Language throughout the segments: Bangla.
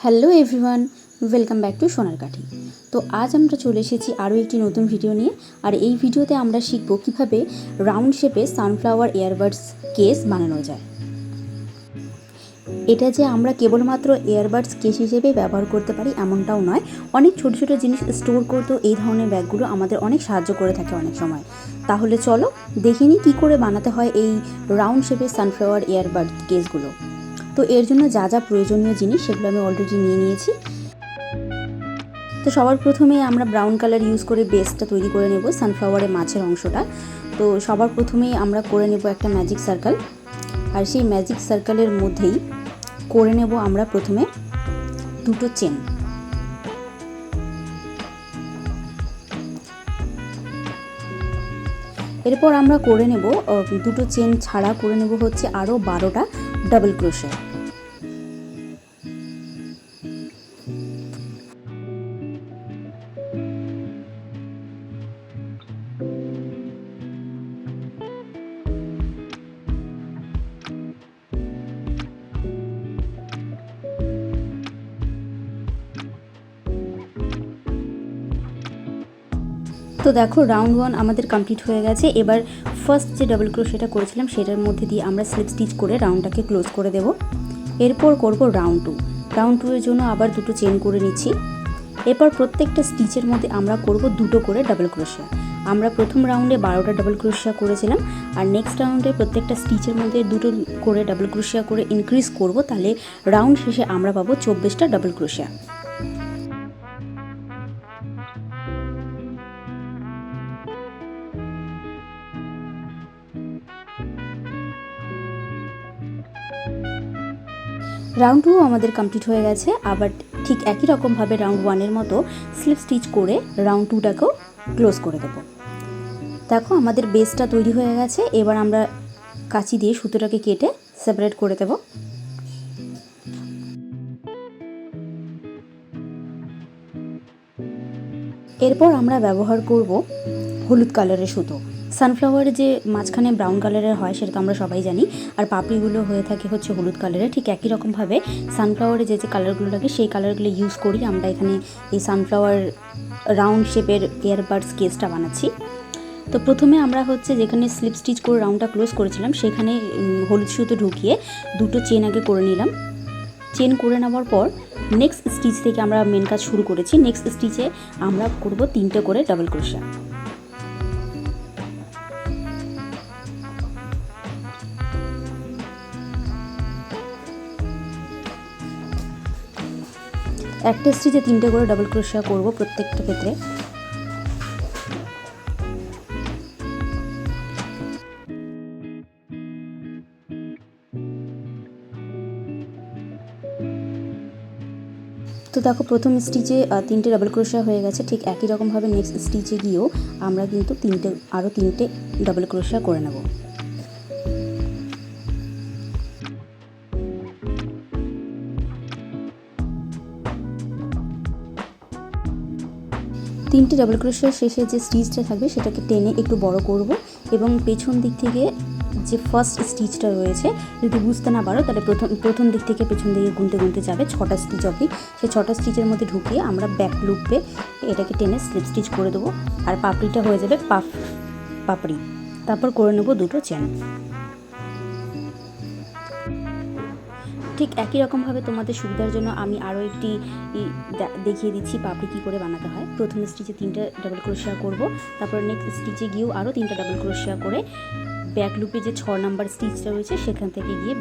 Hello everyone, welcome back to সোনার কাঠি। তো আজ আমরা চলে এসেছি আরও একটি নতুন ভিডিও নিয়ে। আর এই ভিডিওতে আমরা শিখব কীভাবে রাউন্ড শেপে সানফ্লাওয়ার ইয়ারবাডস কেস বানানো যায়। এটা যে আমরা কেবলমাত্র ইয়ারবাডস কেস হিসেবে ব্যবহার করতে পারি এমনটাও নয়, অনেক ছোটো ছোটো জিনিস স্টোর করতেও এই ধরনের ব্যাগগুলো আমাদের অনেক সাহায্য করে থাকে অনেক সময়। তাহলে চলো দেখে নিই কী করে বানাতে হয় এই রাউন্ড শেপের সানফ্লাওয়ার ইয়ারবাড কেসগুলো। তো এর জন্য যা যা প্রয়োজনীয় জিনিস সেগুলো আমি অলরেডি নিয়ে নিয়েছি। তো সবার প্রথমে আমরা ব্রাউন কালার ইউজ করে বেসটা তৈরি করে নেব সানফ্লাওয়ারের মাঝের অংশটা। তো সবার প্রথমেই আমরা করে নেব একটা ম্যাজিক সার্কেল, আর সেই ম্যাজিক সার্কেলের মধ্যেই করে নেব আমরা প্রথমে দুটো চেন। এরপর আমরা করে নেব দুটো চেন ছাড়া করে নেব হচ্ছে আরও 12টা ডাবল ক্রোশে। তো দেখো রাউন্ড 1 আমাদের কমপ্লিট হয়ে গেছে। এবার ফার্স্ট যে ডাবল ক্রোশেটা করেছিলাম সেটার মধ্যে দিয়ে আমরা স্লিপ স্টিচ করে রাউন্ডটাকে ক্লোজ করে দেব। এরপর করব রাউন্ড 2। রাউন্ড 2 এর জন্য আবার দুটো চেন করে নিচ্ছি। এরপর প্রত্যেকটা স্টিচের মধ্যে আমরা করব দুটো করে ডাবল ক্রোশিয়া। আমরা প্রথম রাউন্ডে 12টা ডাবল ক্রোশিয়া করেছিলাম, আর নেক্সট রাউন্ডে প্রত্যেকটা স্টিচের মধ্যে দুটো করে ডাবল ক্রোশিয়া করে ইনক্রিজ করব, তাহলে রাউন্ড শেষে আমরা পাবো 24টা ডাবল ক্রোশিয়া। রাউন্ড 2 আমাদের কমপ্লিট হয়ে গেছে। আবার ঠিক একই রকমভাবে রাউন্ড 1-এর মতো স্লিপ স্টিচ করে রাউন্ড 2টাকেও ক্লোজ করে দেব। দেখো আমাদের বেসটা তৈরি হয়ে গেছে। এবার আমরা কাঁচি দিয়ে সুতোটাকে কেটে সেপারেট করে দেব। এরপর আমরা ব্যবহার করব হলুদ কালারের সুতো। সানফ্লাওয়ারের যে মাঝখানে ব্রাউন কালারের হয় সেটা তো আমরা সবাই জানি, আর পাপড়িগুলো হয়ে থাকে হচ্ছে হলুদ কালারের। ঠিক একই রকমভাবে সানফ্লাওয়ারে যে যে কালারগুলো লাগে সেই কালারগুলো ইউজ করি আমরা এখানে এই সানফ্লাওয়ার রাউন্ড শেপের ইয়ারবাডস কেসটা বানাচ্ছি। তো প্রথমে আমরা হচ্ছে যেখানে স্লিপ স্টিচ করে রাউন্ডটা ক্লোজ করেছিলাম সেখানে হলুদ সুতো ঢুকিয়ে দুটো চেন আগে করে নিলাম। চেন করে নেওয়ার পর নেক্সট স্টিচ থেকে আমরা মেন কাজ শুরু করেছি। নেক্সট স্টিচে আমরা করব 3টে করে ডাবল ক্রোশিয়া। একটা স্টিচে 3টে করে ডাবল ক্রোশিয়া করব প্রত্যেকটা ক্ষেত্রে। তো দেখো প্রথম স্টিচে 3টে ডাবল ক্রোশিয়া হয়ে গেছে। ঠিক একই রকমভাবে নেক্সট স্টিচে গিয়েও আমরা কিন্তু আরও 3টে ডাবল ক্রোশিয়া করে নেব। তিনটে ডাবল ক্রোশিয়ার শেষে যে স্টিচটা থাকবে সেটাকে টেনে একটু বড় করব, এবং পেছন দিক থেকে যে ফার্স্ট স্টিচটা রয়েছে যদি বুঝতে না পারো তাহলে প্রথম দিক থেকে পেছন দিকে গুনতে গুনতে যাবে 6টা স্টিচ অবধি। সেই 6টা স্টিচের মধ্যে ঢুকিয়ে আমরা ব্যাক লুপে এটাকে টেনে স্লিপ স্টিচ করে দেবো, আর পাপড়িটা হয়ে যাবে পাপড়ি। তারপর করে নেব দুটো চেন। ঠিক একই রকমভাবে তোমাদের সুবিধার জন্য আমি আরও একটি দেখিয়ে দিচ্ছি পাপড়ি কী করে বানাতে হয়। প্রথম স্টিচে 3টে ডাবল ক্রোশিয়া করব, তারপর নেক্সট স্টিচে গিয়েও আরও 3টে ডাবল ক্রোশিয়া করে ব্যাক লুপে যে 6 নাম্বার স্টিচটা রয়েছে সেখান থেকে গিয়ে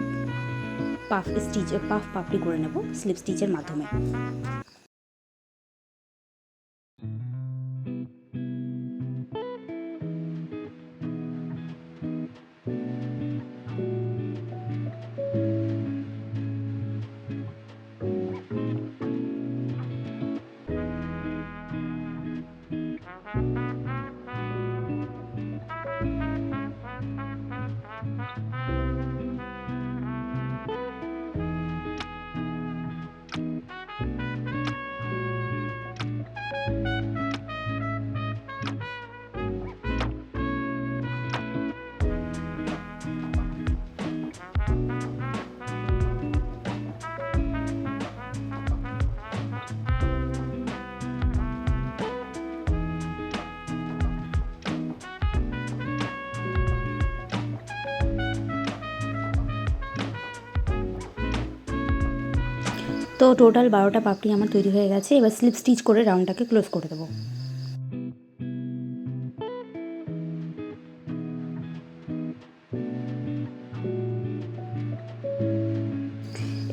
পাফ পাপড়ি করে নেব স্লিপ স্টিচের মাধ্যমে। তো টোটাল 12টা পাপড়ি আমার তৈরি হয়ে গেছে। এবার স্লিপ স্টিচ করে রাউন্ডটাকে ক্লোজ করে দেবো।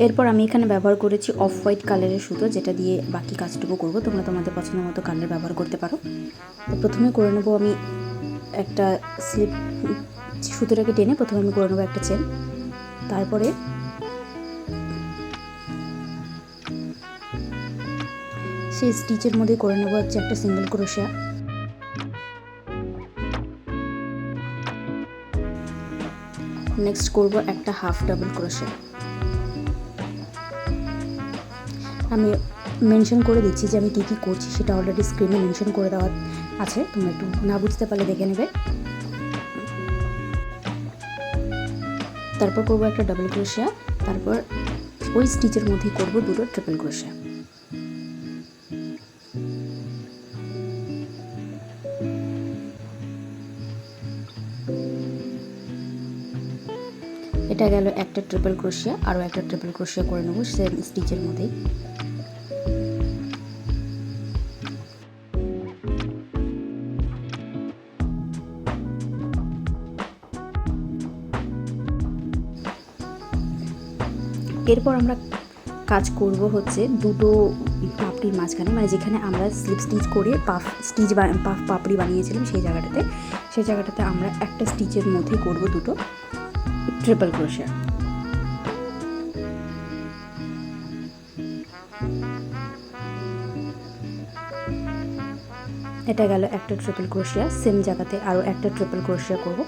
এরপর আমি এখানে ব্যবহার করেছি অফ হোয়াইট কালারের সুতো, যেটা দিয়ে বাকি কাজটুকু করব। তোমরা তোমাদের পছন্দ মতো কালার ব্যবহার করতে পারো। তো প্রথমে করে নেবো আমি একটা স্লিপ, সুতোটাকে টেনে প্রথমে আমি করে নেবো একটা চেন, তারপরে সেই স্টিচের মধ্যে করে নেবো হচ্ছে একটা সিঙ্গেল ক্রোশিয়া। নেক্সট করব একটা হাফ ডাবল ক্রোশিয়া। আমি মেনশন করে দিচ্ছি যে আমি কী কী করছি, সেটা অলরেডি স্ক্রিনে মেনশন করে দেওয়া আছে, তোমরা একটু না বুঝতে পারলে দেখে নেবে। তারপর করব একটা ডাবল ক্রোশিয়া, তারপর ওই স্টিচের মধ্যেই করব দুটো ট্রিপল ক্রোশিয়া। এটা গেল একটা ট্রিপল ক্রোশিয়া, আরও একটা ট্রিপল ক্রোশিয়া করে নেব সেম স্টিচের মধ্যেই। এরপর আমরা কাজ করব হচ্ছে দুটো পাপড়ির মাঝখানে, মানে যেখানে আমরা স্লিপ স্টিচ করে পাফ পাপড়ি বানিয়েছিলাম সেই জায়গাটাতে আমরা একটা স্টিচের মধ্যেই করব দুটো ট্রিপল ক্রোশিয়া। এটা গেল একটা ট্রিপল ক্রোশিয়া, সেম জায়গাতে আরও একটা ট্রিপল ক্রোশিয়া করব।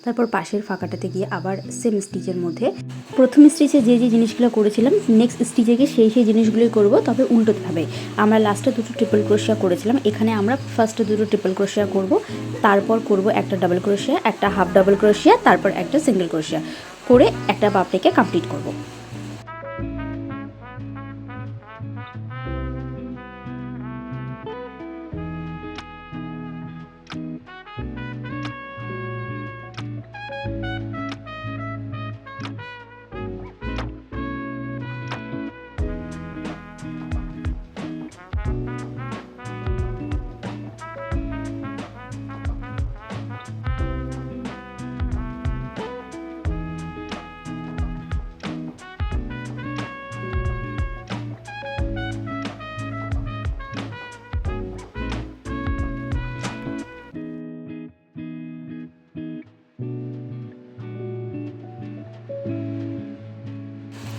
তারপর পাশের ফাঁকাটাতে গিয়ে আবার সেম স্টিচের মধ্যে প্রথম স্টিচে যে জিনিসগুলো করেছিলাম নেক্সট স্টিচে গিয়ে সেই জিনিসগুলোই করব, তবে উল্টোভাবে। আমরা লাস্টে দুটো ট্রিপল ক্রোশিয়া করেছিলাম, এখানে আমরা ফার্স্টে দুটো ট্রিপল ক্রোশিয়া করব, তারপর করব একটা ডাবল ক্রোশিয়া, একটা হাফ ডাবল ক্রোশিয়া, তারপর একটা সিঙ্গেল ক্রোশিয়া করে একটা পাপড়িকে কমপ্লিট করব।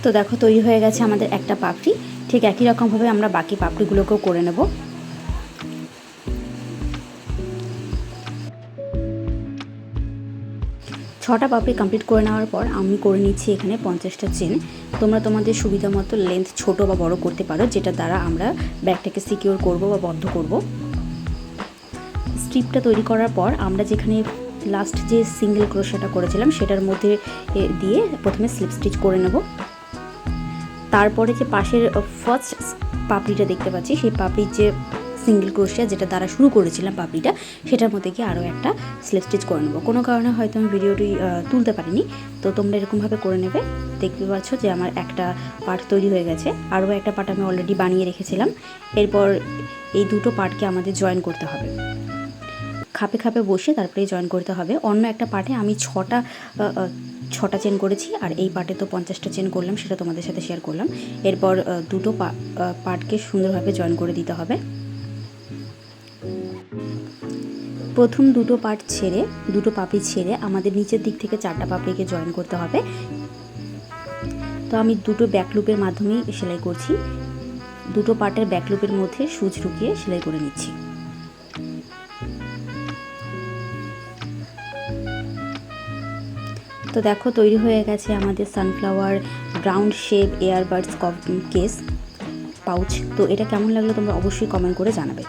তো দেখো তৈরি হয়ে গেছে আমাদের একটা পাপড়ি। ঠিক একই রকমভাবে আমরা বাকি পাপড়িগুলোকেও করে নেব। ছটা পাপড়ি কমপ্লিট করে নেওয়ার পর আমি করে নিচ্ছি এখানে 50টা চেন। তোমরা তোমাদের সুবিধা মতো লেন্থ ছোট বা বড় করতে পারো, যেটা দ্বারা আমরা ব্যাগটাকে সিকিউর করব বা বন্ধ করব। স্ট্রিপটা তৈরি করার পর আমরা যেখানে লাস্ট যে সিঙ্গেল ক্রোশিয়াটা করেছিলাম সেটার মধ্যে দিয়ে প্রথমে স্লিপ স্টিচ করে নেব। তারপরে যে পাশের ফার্স্ট পাপড়িটা দেখতে পাচ্ছি, সেই পাপড়ির যে সিঙ্গেল ক্রোশিয়া যেটা দ্বারা শুরু করেছিলাম পাপড়িটা, সেটার মধ্যে গিয়ে আরও একটা স্লিপ স্টিচ করে নেব। কোনো কারণে হয়তো আমি ভিডিওটি তুলতে পারিনি, তো তোমরা এরকমভাবে করে নেবে। দেখতে পাচ্ছ যে আমার একটা পার্ট তৈরি হয়ে গেছে, আরও একটা পার্ট আমি অলরেডি বানিয়ে রেখেছিলাম। এরপর এই দুটো পার্টকে আমাদের জয়েন করতে হবে, খাপে খাপে বসে তারপরে জয়েন করতে হবে। অন্য একটা পার্টে আমি ছটা চেন করেছি, আর এই পার্টে তো 50টা চেন করলাম, সেটা তোমাদের সাথে শেয়ার করলাম। এরপর দুটো পার্টকে সুন্দরভাবে জয়েন করে দিতে হবে। প্রথম দুটো পার্ট ছেড়ে, দুটো পাপড়ি ছেড়ে আমাদের নিচের দিক থেকে 4টা পাপড়িকে জয়েন করতে হবে। তো আমি দুটো ব্যাক লুপের মাধ্যমেই সেলাই করছি। দুটো পার্টের ব্যাক লুপের মধ্যে সুচ ঢুকিয়ে সেলাই করে নিচ্ছি। তো দেখো তৈরি হয়ে গেছে আমাদের sunflower round shape earbuds case pouch. তো এটা কেমন লাগলো তোমরা অবশ্যই কমেন্ট করে জানাবে।